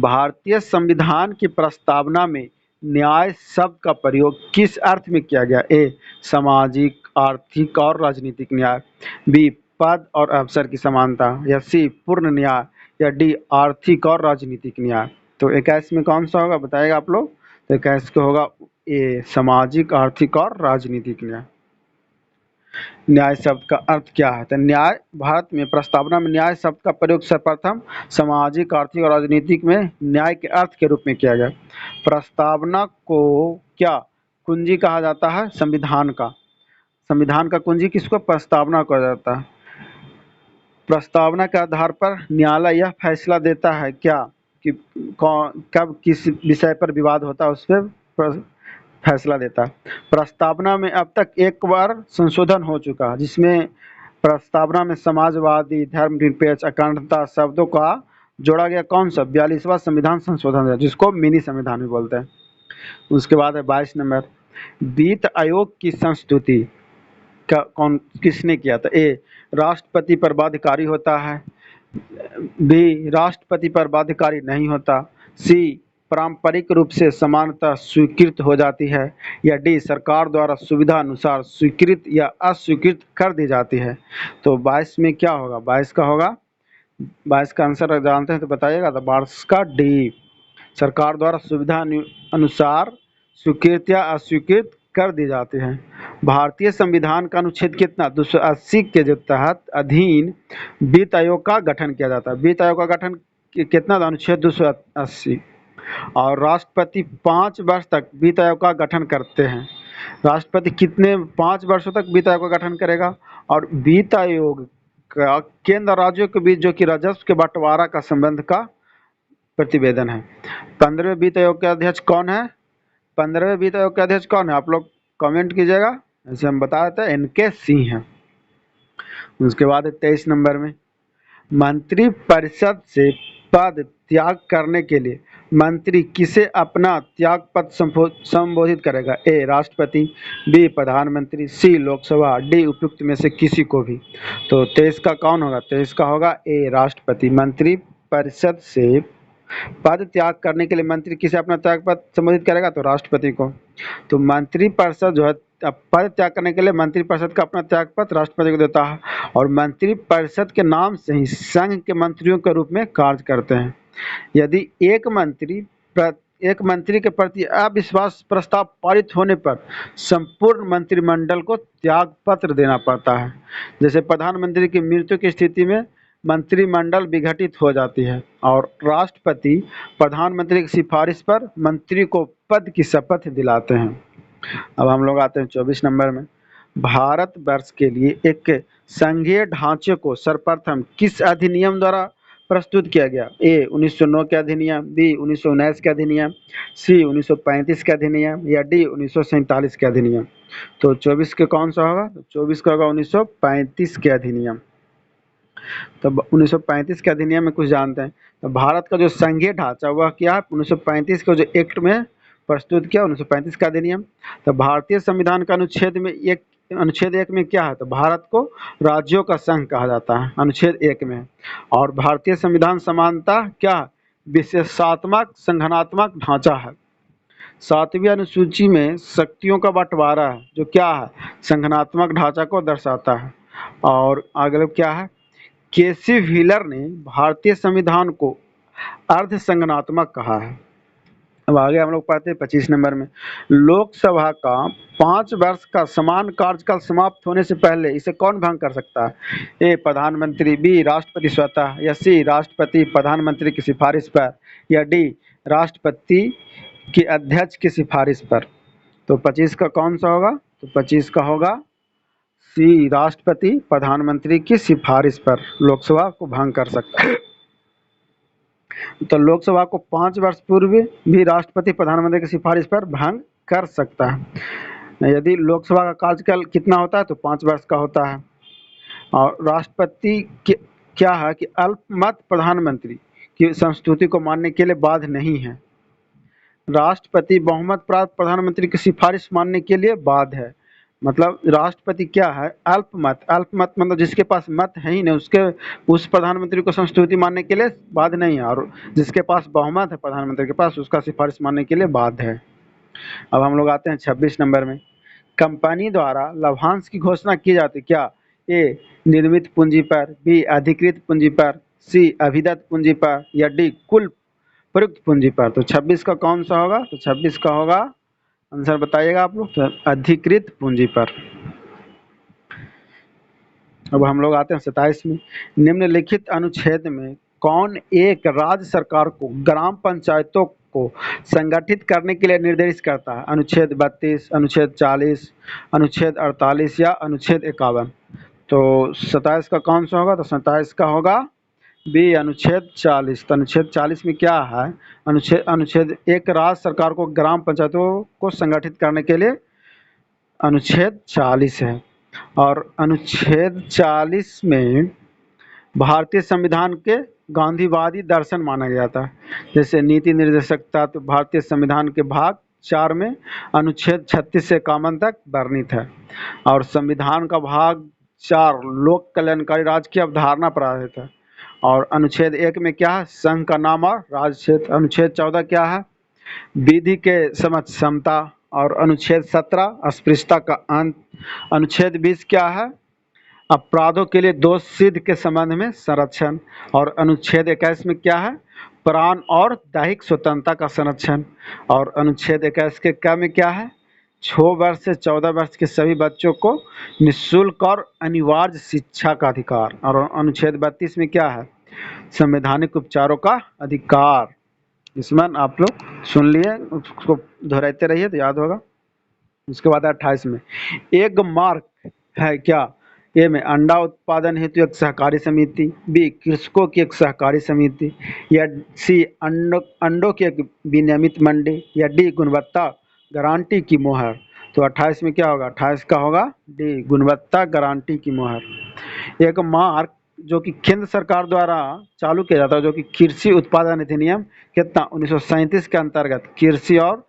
भारतीय संविधान की प्रस्तावना में न्याय शब्द का प्रयोग किस अर्थ में किया गया? ए सामाजिक, आर्थिक और राजनीतिक न्याय, बी पद और अवसर की समानता, या सी पूर्ण न्याय, या डी आर्थिक और राजनीतिक न्याय। तो 21 में कौन सा होगा बताएगा आप लोग? तो कैसे होगा? ए सामाजिक, आर्थिक और राजनीतिक न्याय। न्याय शब्द का अर्थ क्या है? तो न्याय, भारत में प्रस्तावना में न्याय शब्द का प्रयोग सर्वप्रथम सामाजिक, आर्थिक और राजनीतिक में न्याय के अर्थ के रूप में किया गया। प्रस्तावना को क्या कुंजी कहा जाता है? संविधान का। संविधान का कुंजी किसको? प्रस्तावना कहा जाता है। प्रस्तावना के आधार पर न्यायालय यह फैसला देता है क्या कि कौन कब किस विषय पर विवाद होता है, उस पर फैसला देता है। प्रस्तावना में अब तक एक बार संशोधन हो चुका है, जिसमें प्रस्तावना में समाजवादी, धर्मनिरपेक्ष, अखंडता शब्दों का जोड़ा गया। कौन सा? 42वां संविधान संशोधन है, जिसको मिनी संविधान भी बोलते हैं। उसके बाद है 22 नंबर, वित्त आयोग की संस्तुति का कौन किसने किया था? ए राष्ट्रपति पर बाध्यकारी होता है, बी राष्ट्रपति पर बाध्यकारी नहीं होता, सी पारंपरिक रूप से समानता स्वीकृत हो जाती है, या डी सरकार द्वारा सुविधा अनुसार स्वीकृत या अस्वीकृत कर दी जाती है। तो 22 में क्या होगा? 22 का होगा, 22 का आंसर जानते हैं तो बताइएगा। तो 22 का डी, सरकार द्वारा सुविधा अनुसार स्वीकृत या अस्वीकृत कर दी जाती है। भारतीय संविधान का अनुच्छेद कितना? 280 के जो तहत अधीन वित्त आयोग का गठन किया जाता है। वित्त आयोग का गठन कितना? अनुच्छेद 280। और राष्ट्रपति 5 वर्ष तक वित्त आयोग का गठन करते हैं। राष्ट्रपति कितने 5 वर्षों तक वित्त आयोग का गठन करेगा? और वित्त आयोग का केंद्र राज्यों के बीच जो कि राजस्व के बंटवारा का संबंध का प्रतिवेदन है। 15वें वित्त आयोग के अध्यक्ष कौन है? 15वें वित्त आयोग के अध्यक्ष कौन है? आप लोग कमेंट कीजिएगा, ऐसे हम बता देते हैं, एन के सिंह हैं। उसके बाद 23 नंबर में, मंत्रिपरिषद से पद त्याग करने के लिए मंत्री किसे अपना त्याग पत्र संबोधित करेगा? ए राष्ट्रपति, बी प्रधानमंत्री, सी लोकसभा, डी उपयुक्त में से किसी को भी। तो 23 का कौन होगा? 23 का होगा ए राष्ट्रपति। मंत्रिपरिषद से पद त्याग करने के लिए मंत्री किसे अपना त्याग पत्र संबोधित करेगा? तो राष्ट्रपति को। तो मंत्रिपरिषद जो है पद त्याग करने के लिए मंत्रिपरिषद का अपना त्याग पत्र राष्ट्रपति को देता है, और मंत्रिपरिषद के नाम से ही संघ के मंत्रियों के रूप में कार्य करते हैं। यदि एक मंत्री के प्रति अविश्वास प्रस्ताव पारित होने पर संपूर्ण मंत्रिमंडल को त्याग पत्र देना पड़ता है। जैसे प्रधानमंत्री की मृत्यु की स्थिति में मंत्रिमंडल विघटित हो जाती है, और राष्ट्रपति प्रधानमंत्री की सिफारिश पर मंत्री को पद की शपथ दिलाते हैं। अब हम लोग आते हैं 24 नंबर में, भारत वर्ष के लिए एक संघीय ढांचे को सर्वप्रथम किस अधिनियम द्वारा प्रस्तुत किया गया? ए 1909 के अधिनियम, बी 1919 के अधिनियम, सी 1935 के अधिनियम, या डी 1947 के अधिनियम। तो 24 के कौन सा होगा? 24 का होगा 1935 के अधिनियम। तो 1935 के अधिनियम में कुछ जानते हैं। तो भारत का जो संघीय ढांचा वह क्या है? 1935 के जो एक्ट में प्रस्तुत किया, 1935 का अधिनियम। तो भारतीय संविधान का अनुच्छेद 1 में क्या है? तो भारत को राज्यों का संघ कहा जाता है, अनुच्छेद 1 में। और भारतीय संविधान समानता क्या है? विशेषात्मक संगठनात्मक ढांचा है। 7वीं अनुसूची में शक्तियों का बंटवारा है, जो क्या है? संगठनात्मक ढांचा को दर्शाता है। और अगला क्या है? केसी व्हीलर ने भारतीय संविधान को अर्ध संगठनात्मक कहा है। अब आगे हम लोग पढ़ते हैं 25 नंबर में, लोकसभा का 5 वर्ष का समान कार्यकाल समाप्त होने से पहले इसे कौन भंग कर सकता है? ए प्रधानमंत्री, बी राष्ट्रपति स्वतः, या सी राष्ट्रपति प्रधानमंत्री की सिफारिश पर, या डी राष्ट्रपति के अध्यक्ष की सिफारिश पर। तो 25 का कौन सा होगा? तो 25 का होगा सी राष्ट्रपति प्रधानमंत्री की सिफारिश पर लोकसभा को भंग कर सकता है। तो लोकसभा को 5 वर्ष पूर्व भी राष्ट्रपति प्रधानमंत्री की सिफारिश पर भंग कर सकता है। यदि लोकसभा का कार्यकाल कितना होता है? तो 5 वर्ष का होता है। और राष्ट्रपति क्या है कि अल्पमत प्रधानमंत्री की संस्तुति को मानने के लिए बाध्य नहीं है। राष्ट्रपति बहुमत प्राप्त प्रधानमंत्री की सिफारिश मानने के लिए बाध्य है। मतलब राष्ट्रपति क्या है? अल्पमत। अल्पमत मतलब जिसके पास मत है ही नहीं, उस प्रधानमंत्री को संस्तुति मानने के लिए बाध्य नहीं है, और जिसके पास बहुमत है प्रधानमंत्री के पास, उसका सिफारिश मानने के लिए बाध्य है। अब हम लोग आते हैं 26 नंबर में, कंपनी द्वारा लाभांश की घोषणा की जाती क्या? ए निर्मित पूंजी पर, बी अधिकृत पूंजी पर, सी अभिदत्त पूंजी पर, या डी कुल प्रयुक्त पूंजी पर। तो 26 का कौन सा होगा? तो 26 का होगा, आंसर बताइएगा आप लोग, तो अधिकृत पूंजी पर। अब हम लोग आते हैं 27 में। निम्नलिखित अनुच्छेद में कौन एक राज्य सरकार को ग्राम पंचायतों को संगठित करने के लिए निर्देशित करता है? अनुच्छेद 32, अनुच्छेद 40, अनुच्छेद 48 या अनुच्छेद 51। तो 27 का कौन सा होगा? तो 27 का होगा बी, अनुच्छेद 40। तो अनुच्छेद 40 में क्या है? अनुच्छेद अनुच्छेद एक राज्य सरकार को ग्राम पंचायतों को संगठित करने के लिए अनुच्छेद 40 है। और अनुच्छेद 40 में भारतीय संविधान के गांधीवादी दर्शन माना गया था। जैसे नीति निर्देशक तत्व भारतीय संविधान के भाग 4 में अनुच्छेद 36 से 51 तक वर्णित है। और संविधान का भाग 4 लोक कल्याणकारी राज्य की अवधारणा पर आधारित है। और अनुच्छेद 1 में क्या है? संघ का नाम और राज्य क्षेत्र। अनुच्छेद 14 क्या है? विधि के समक्ष समता। और अनुच्छेद 17 अस्पृश्यता का अंत। अनुच्छेद 20 क्या है? अपराधों के लिए दोष सिद्ध के संबंध में संरक्षण। और अनुच्छेद 21 में क्या है? प्राण और दैहिक स्वतंत्रता का संरक्षण। और अनुच्छेद 21 के क में क्या है? 6 वर्ष से 14 वर्ष के सभी बच्चों को निःशुल्क और अनिवार्य शिक्षा का अधिकार। और अनुच्छेद 32 में क्या है? संवैधानिक उपचारों का अधिकार। इसमें आप लोग सुन लिए, उसको दोहराते रहिए तो याद होगा। उसके बाद 28 में एक मार्क है क्या? ए में अंडा उत्पादन हेतु एक सहकारी समिति, बी कृषकों की एक सहकारी समिति, या सी अंडों की एक विनियमित मंडी, या डी गुणवत्ता गारंटी की मुहर। तो 28 में क्या होगा? 28 का होगा डी, गुणवत्ता गारंटी की मुहर। एक मार्क जो कि केंद्र सरकार द्वारा चालू किया जाता है, जो कि कृषि उत्पादन अधिनियम कितना 1937 के अंतर्गत कृषि और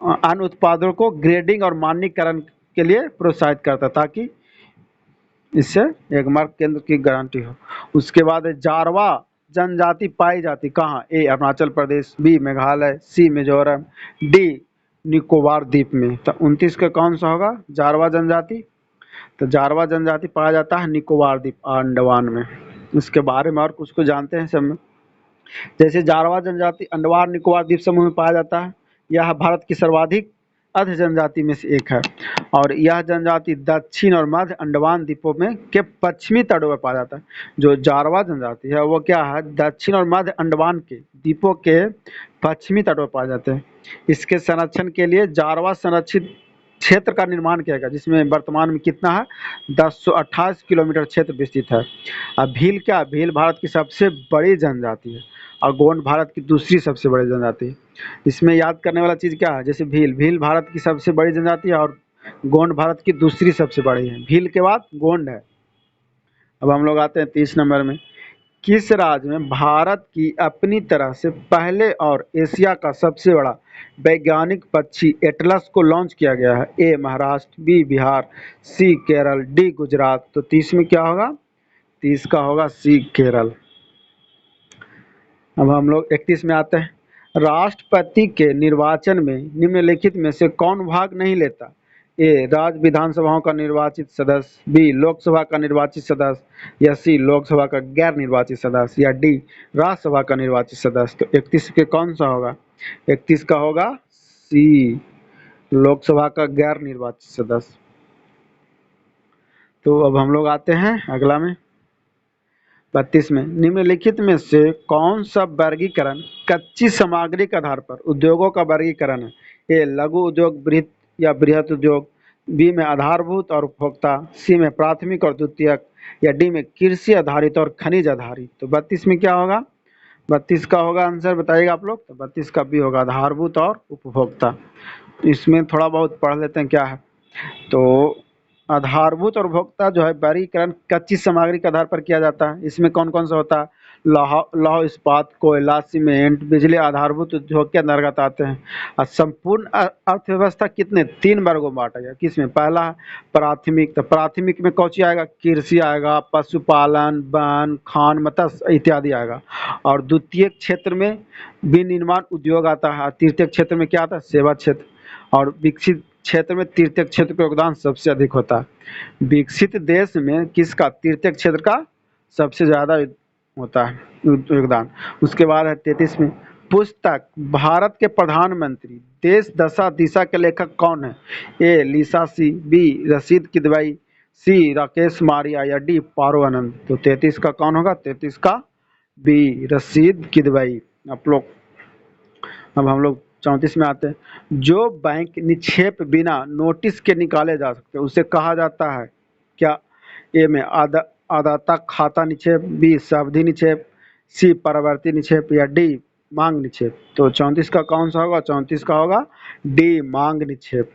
अन्य उत्पादों को ग्रेडिंग और मानकीकरण के लिए प्रोत्साहित करता, ताकि इससे एक मार्क केंद्र की गारंटी हो। उसके बाद जारवा जनजाति पाई जाती कहाँ? ए अरुणाचल प्रदेश, बी मेघालय, सी मिजोरम, डी निकोबार द्वीप में। तो 29 का कौन सा होगा? जारवा जनजाति। तो जारवा जनजाति पाया जाता है निकोबार द्वीप अंडमान में। इसके बारे में और कुछ को जानते हैं सब में। जैसे जारवा जनजाति अंडमान निकोबार द्वीप समूह में पाया जाता है। यह भारत की सर्वाधिक अर्ध जनजाति में से एक है। और यह जनजाति दक्षिण और मध्य अंडमान द्वीपों में के पश्चिमी तटों पर पाया जाता है। जो जारवा जनजाति है वो क्या है? दक्षिण और मध्य अंडमान के द्वीपों के पश्चिमी तटों पर पाए जाते हैं। इसके संरक्षण के लिए जारवा संरक्षित क्षेत्र का निर्माण किया गया, जिसमें वर्तमान में कितना है? 1028 किलोमीटर क्षेत्र विस्तृत है। अब भील क्या? भील भारत की सबसे बड़ी जनजाति है और गोंड भारत की दूसरी सबसे बड़ी जनजाति है। इसमें याद करने वाला चीज़ क्या है? जैसे भील भारत की सबसे बड़ी जनजाति है और गोंड भारत की दूसरी सबसे बड़ी है। भील के बाद गोंड है। अब हम लोग आते हैं 30 नंबर में। किस राज्य में भारत की अपनी तरह से पहले और एशिया का सबसे बड़ा वैज्ञानिक पक्षी एटलस को लॉन्च किया गया है? ए महाराष्ट्र, बी बिहार, सी केरल, डी गुजरात। तो 30 में क्या होगा? 30 का होगा सी केरल। अब हम लोग 31 में आते हैं। राष्ट्रपति के निर्वाचन में निम्नलिखित में से कौन भाग नहीं लेता? ए राज्य विधानसभाओं का निर्वाचित सदस्य, बी लोकसभा का निर्वाचित सदस्य, या सी लोकसभा का गैर निर्वाचित सदस्य, या डी राज्यसभा का निर्वाचित सदस्य। तो 31 के कौन सा होगा? 31 का होगा सी, लोकसभा का गैर निर्वाचित सदस्य। तो अब हम लोग आते हैं अगला में 32 में। निम्नलिखित में से कौन सा वर्गीकरण कच्ची सामग्री के आधार पर उद्योगों का वर्गीकरण है? ए लघु उद्योग, बृहत या बृहत उद्योग, बी में आधारभूत और उपभोक्ता, सी में प्राथमिक और द्वितीयक, या डी में कृषि आधारित और खनिज आधारित। तो 32 में क्या होगा? 32 का होगा आंसर बताइएगा आप लोग। तो 32 का भी होगा आधारभूत और उपभोक्ता। इसमें थोड़ा बहुत पढ़ लेते हैं क्या है। तो आधारभूत और उपभोक्ता जो है वर्गीकरण कच्ची सामग्री के आधार पर किया जाता है। इसमें कौन कौन सा होता है? लौह इस्पात, कोयला, सीमेंट, बिजली आधारभूत उद्योग के अंतर्गत आते हैं। और संपूर्ण अर्थव्यवस्था कितने 3 वर्गों में बांटा गया। किसमें? पहला है प्राथमिक। तो प्राथमिक में कौन सी आएगा? कृषि आएगा, पशुपालन, वन, खान, मत्स्य इत्यादि आएगा। और द्वितीयक क्षेत्र में विनिर्माण उद्योग आता है। तृतीयक क्षेत्र में क्या आता है? सेवा क्षेत्र। और विकसित क्षेत्र में तृतीयक क्षेत्र का योगदान सबसे अधिक होता है। विकसित देश में किसका? तृतीयक क्षेत्र का सबसे ज़्यादा होता है योगदान। उसके बाद है 33 में, पुस्तक भारत के प्रधानमंत्री देश दशा दिशा के लेखक कौन है? ए लीसा सी, बी रशीद किदवई, सी राकेश मारिया या डी पारो आनंद। तो 33 का कौन होगा? 33 का बी रशीद किदवई। आप लोग अब हम लोग 34 में आते हैं। जो बैंक निक्षेप बिना नोटिस के निकाले जा सकते हैं उसे कहा जाता है क्या? ए में आदाता खाता निक्षेप, बी सावधि निक्षेप, सी परवर्ती निक्षेप या डी मांग निक्षेप। तो 34 का कौन सा होगा? 34 का होगा डी मांग निक्षेप।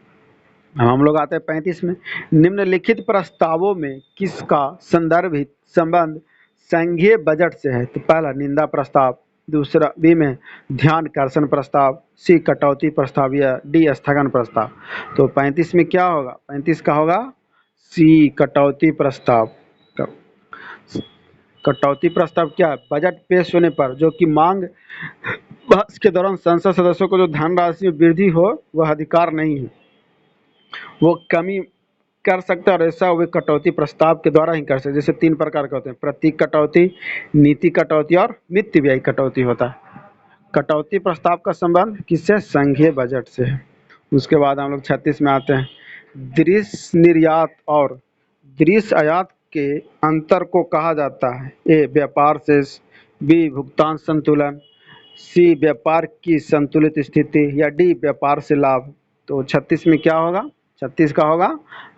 अब हम लोग आते हैं 35 में, निम्नलिखित प्रस्तावों में किसका संदर्भित संबंध संघीय बजट से है? तो पहला निंदा प्रस्ताव, दूसरा बी में ध्यानकर्षण प्रस्ताव, सी कटौती प्रस्ताव या डी स्थगन प्रस्ताव। तो 35 में क्या होगा? 35 का होगा सी कटौती प्रस्ताव। कटौती प्रस्ताव क्या है? बजट पेश होने पर जो कि मांग बहस के दौरान संसद सदस्यों को जो धनराशि में वृद्धि हो वह अधिकार नहीं है, वो कमी कर सकता है और ऐसा वे कटौती प्रस्ताव के द्वारा ही कर सकते। जैसे 3 प्रकार के होते हैं, प्रतीक कटौती, नीति कटौती और वित्त व्यय कटौती होता है। कटौती प्रस्ताव का संबंध किससे? संघीय बजट से है। उसके बाद हम लोग 36 में आते हैं, दृश्य निर्यात और दृश्य आयात के अंतर को कहा जाता है? ए व्यापार शेष, बी भुगतान संतुलन, सी व्यापार की संतुलित स्थिति या डी व्यापार से लाभ। तो 36 में क्या होगा? 36 का होगा,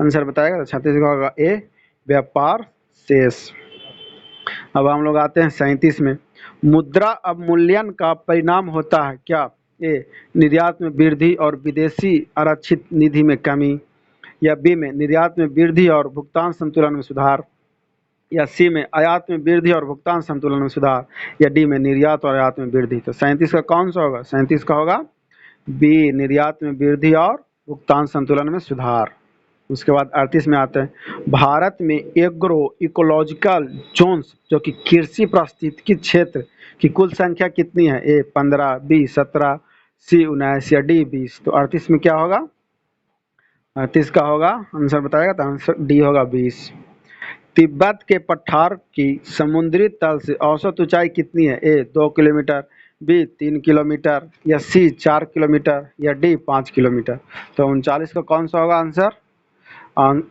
आंसर बताएगा। तो 36 का होगा ए व्यापार शेष। अब हम लोग आते हैं 37 में, मुद्रा अवमूल्यन का परिणाम होता है क्या? ए निर्यात में वृद्धि और विदेशी आरक्षित निधि में कमी, या बी में निर्यात में वृद्धि और भुगतान संतुलन में सुधार, या सी में आयात में वृद्धि और भुगतान संतुलन में सुधार, या डी में निर्यात और आयात में वृद्धि। तो 37 का कौन सा होगा? 37 का होगा बी निर्यात में वृद्धि और भुगतान संतुलन में सुधार। उसके बाद 38 में आते हैं, भारत में एग्रो इकोलॉजिकल जोन्स जो कि कृषि पारिस्थितिकी क्षेत्र की कुल संख्या कितनी है? ए 15, बी 17, सी 19 या डी 20। तो 38 में क्या होगा? 38 का होगा, आंसर बताएगा। तो आंसर डी होगा 20। तिब्बत के पठार की समुद्री तल से औसत ऊंचाई कितनी है? ए 2 किलोमीटर, बी 3 किलोमीटर, या सी 4 किलोमीटर, या डी 5 किलोमीटर। तो 39 का कौन सा होगा आंसर?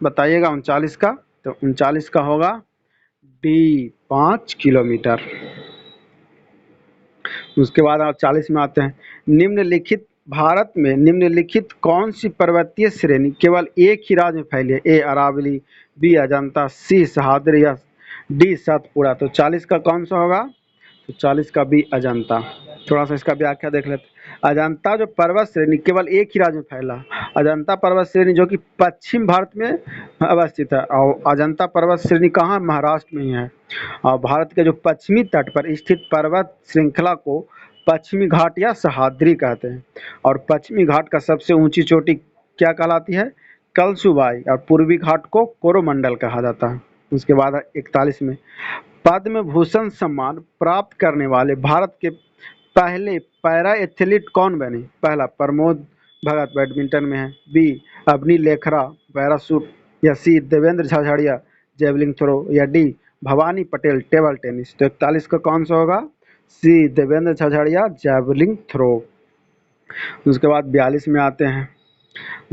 बताइएगा 39 का। तो 39 का होगा डी 5 किलोमीटर। उसके बाद आप 40 में आते हैं, निम्नलिखित भारत में निम्नलिखित कौन सी पर्वतीय श्रेणी केवल एक ही राज्य में फैली है? ए अरावली, बी अजंता, सी सह्याद्री या डी सतपुड़ा। तो 40 का कौन सा होगा? तो 40 का बी अजंता। थोड़ा सा इसका व्याख्या देख लेते हैं। अजंता जो पर्वत श्रेणी केवल एक ही राज्य में फैला, अजंता पर्वत श्रेणी जो कि पश्चिम भारत में अवस्थित है, और अजंता पर्वत श्रेणी कहाँ? महाराष्ट्र में ही है। और भारत के जो पश्चिमी तट पर स्थित पर्वत श्रृंखला को पश्चिमी घाट या सह्याद्री कहते हैं, और पश्चिमी घाट का सबसे ऊंची चोटी क्या कहलाती है? कलसुबाई, और पूर्वी घाट को कोरोमंडल कहा जाता है। उसके बाद 41 में, पद्म भूषण सम्मान प्राप्त करने वाले भारत के पहले पैरा एथलीट कौन बने? पहला प्रमोद भगत बैडमिंटन में है, बी अवनी लेखरा पैराशूट, या सी देवेंद्र झाझड़िया जेवलिंग थ्रो, या D Bhavani Patel table tennis. तो 41 का कौन सा होगा? सी देवेंद्र झाझड़िया जेवलिंग थ्रो। उसके बाद 42 में आते हैं,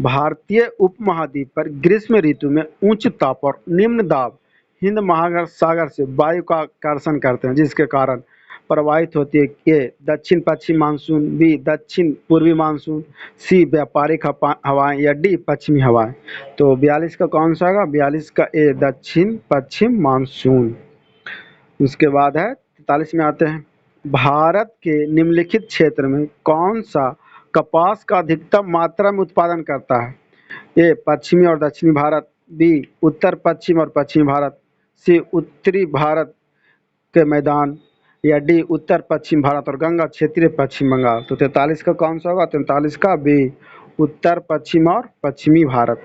भारतीय उपमहाद्वीप पर ग्रीष्म ऋतु में उच्च ताप और निम्न दाब हिंद महासागर से वायु का आकर्षण करते हैं, जिसके कारण प्रवाहित होती है। ए दक्षिण पश्चिम मानसून, बी दक्षिण पूर्वी मानसून, सी व्यापारिक हवाएं, या डी पश्चिमी हवाएं। तो 42 का कौन सा होगा? 42 का ए दक्षिण पश्चिम मानसून। उसके बाद है 43 में आते हैं, भारत के निम्नलिखित क्षेत्र में कौन सा कपास का अधिकतम मात्रा में उत्पादन करता है? ए पश्चिमी और दक्षिणी भारत, बी उत्तर पश्चिम और पश्चिमी भारत, सी उत्तरी भारत के मैदान, या डी उत्तर पश्चिम भारत और गंगा क्षेत्रीय पश्चिम बंगाल। तो 43 का कौन सा होगा? 43 का बी उत्तर पश्चिम और पश्चिमी भारत।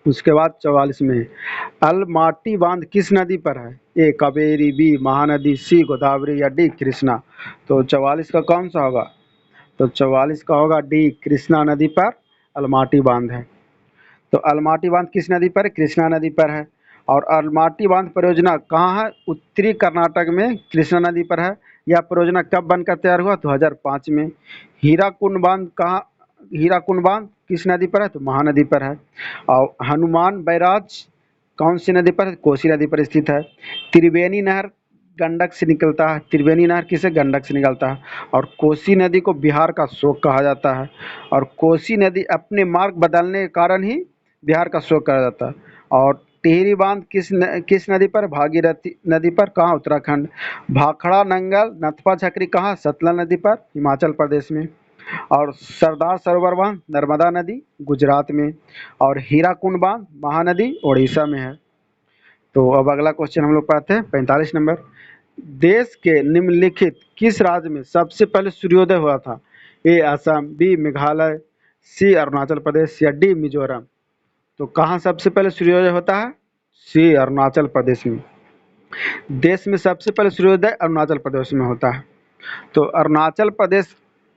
उसके बाद 44 में, अलमाटी बांध किस नदी पर है? ए कावेरी, बी महानदी, सी गोदावरी, या डी कृष्णा। तो 44 का कौन सा होगा? तो 44 का होगा डी कृष्णा नदी पर अलमाटी बांध है। तो अलमाटी बांध किस नदी पर है? कृष्णा नदी पर है। और अलमाटी बांध परियोजना कहाँ है? उत्तरी कर्नाटक में कृष्णा नदी पर है। यह परियोजना कब बनकर तैयार हुआ? 2005 में। हीराकुंड बांध किस नदी पर है? तो महानदी पर है। और हनुमान बैराज कौन सी नदी पर है? कोसी नदी पर स्थित है। त्रिवेणी नहर गंडक से निकलता है। त्रिवेणी नहर किसे? गंडक से निकलता है। और कोसी नदी को बिहार का शोक कहा जाता है। और कोसी नदी अपने मार्ग बदलने के कारण ही बिहार का शोक कहा जाता है। और टिहरी बांध किस नदी पर? भागीरथी नदी पर। कहाँ? उत्तराखंड। भाखड़ा नंगल नथपा झकरी कहाँ? सतलज नदी पर, हिमाचल प्रदेश में। और सरदार सरोवर बांध नर्मदा नदी, गुजरात में। और हीराकुंड बांध महानदी, उड़ीसा में है। तो अब अगला क्वेश्चन हम लोग पढ़ते हैं 45 नंबर। देश के निम्नलिखित किस राज्य में सबसे पहले सूर्योदय हुआ था? ए असम, बी मेघालय, सी अरुणाचल प्रदेश या डी मिजोरम। तो कहाँ सबसे पहले सूर्योदय होता है? सी अरुणाचल प्रदेश में। देश में सबसे पहले सूर्योदय अरुणाचल प्रदेश में होता है। तो अरुणाचल प्रदेश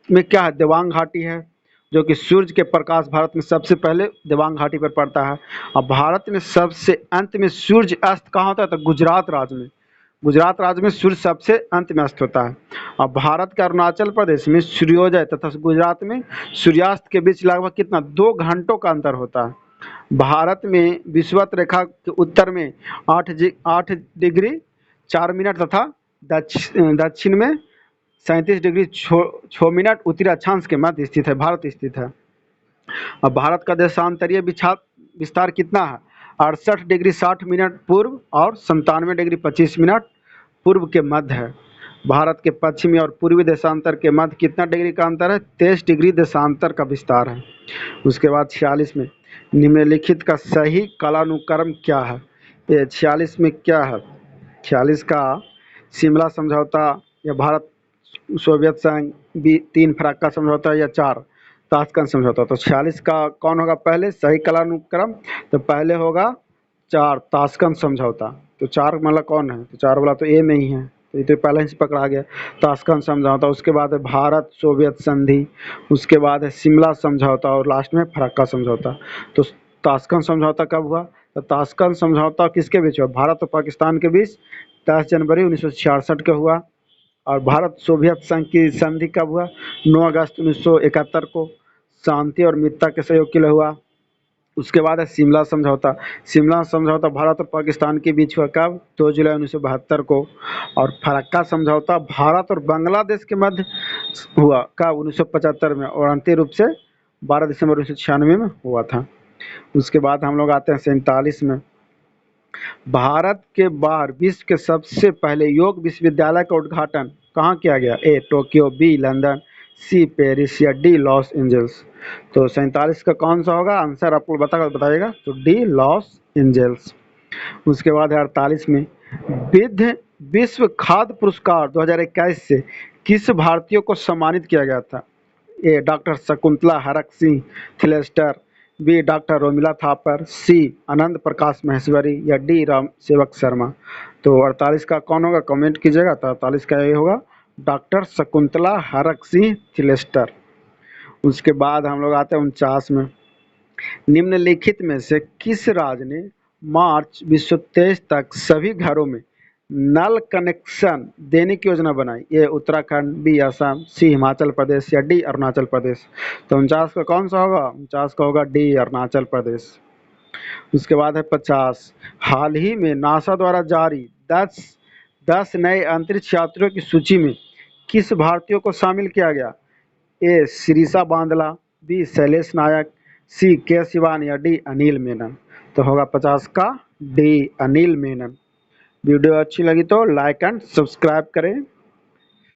में क्या है? देवांग घाटी है, जो कि सूर्य के प्रकाश भारत में सबसे पहले देवांग घाटी पर पड़ता है। और भारत में सबसे अंत में सूर्य अस्त कहाँ होता है? तो गुजरात राज्य में। गुजरात राज्य में सूर्य सबसे अंत में अस्त होता है। और भारत के अरुणाचल प्रदेश में सूर्योदय तथा गुजरात में सूर्यास्त के बीच लगभग कितना? 2 घंटों का अंतर होता है। भारत में विषुवत रेखा के उत्तर में 8 डिग्री 4 मिनट तथा दक्षिण में 37 डिग्री 6 मिनट उत्तरी अक्षांश के मध्य स्थित है, भारत स्थित है। अब भारत का देशांतरीय विस्तार कितना है? 68 डिग्री 60 मिनट पूर्व और 97 डिग्री 25 मिनट पूर्व के मध्य है। भारत के पश्चिमी और पूर्वी देशांतर के मध्य कितना डिग्री का अंतर है? 23 डिग्री देशांतर का विस्तार है। उसके बाद 46 में निम्नलिखित का सही कालानुक्रम क्या है? ये 46 में क्या है? 46 का शिमला समझौता या भारत सोवियत संघ, 3 फराक्का समझौता या 4 ताशकंद समझौता। तो 46 का कौन होगा पहले सही कालानुक्रम? तो पहले होगा 4 ताशकंद समझौता। तो 4 मतलब कौन है? तो 4 वाला तो ए में ही है, तो ये तो पहले से पकड़ा गया, ताशकंद समझौता। उसके बाद है भारत सोवियत संधि, उसके बाद है शिमला समझौता और लास्ट में फराक्का समझौता। तो ताशकंद समझौता कब हुआ? तो ताशकंद समझौता किसके बीच हुआ? भारत और पाकिस्तान के बीच 10 जनवरी 1966 को हुआ। और भारत सोवियत संघ की संधि कब हुआ? 9 अगस्त 1971 को शांति और मित्रता के सहयोग के लिए हुआ। उसके बाद है शिमला समझौता। शिमला समझौता भारत और पाकिस्तान के बीच हुआ कब? 2 जुलाई 1972 को। और फरक्का समझौता भारत और बांग्लादेश के मध्य हुआ कब? 1975 में। और अंतिम रूप से 12 दिसंबर 1996 में हुआ था। उसके बाद हम लोग आते हैं 47 में। भारत के बाहर विश्व के सबसे पहले योग विश्वविद्यालय का उद्घाटन कहाँ किया गया? A Tokyo, B London, C Paris या डी लॉस एंजल्स। तो 47 का कौन सा होगा आंसर? आपको बताइएगा। तो डी लॉस एंजल्स। उसके बाद है 48 में विश्व खाद्य पुरस्कार 2021 से किस भारतीय को सम्मानित किया गया था? A doctor Shakuntala Harak Singh Thilsted, B doctor Romila Thapar, C Anand Prakash Maheshwari या डी राम सेवक शर्मा। तो 48 का कौन होगा? कमेंट कीजिएगा। तो 48 का ये होगा डॉक्टर शकुंतला हरक सिंह थिलेस्टर। उसके बाद हम लोग आते हैं 49 में। निम्नलिखित में से किस राज्य ने मार्च 2023 तक सभी घरों में नल कनेक्शन देने की योजना बनाई? ए उत्तराखंड, बी असम, सी हिमाचल प्रदेश या डी अरुणाचल प्रदेश। तो 49 का कौन सा होगा? 49 का होगा डी अरुणाचल प्रदेश। उसके बाद है 50। हाल ही में नासा द्वारा जारी 10 नए अंतरिक्ष यात्रियों की सूची में किस भारतीय को शामिल किया गया? ए शिरीषा बांदला, बी शैलेश नायक, सी के सिवान या डी अनिल मेनन। तो होगा 50 का डी अनिल मेनन। वीडियो अच्छी लगी तो लाइक एंड सब्सक्राइब करें।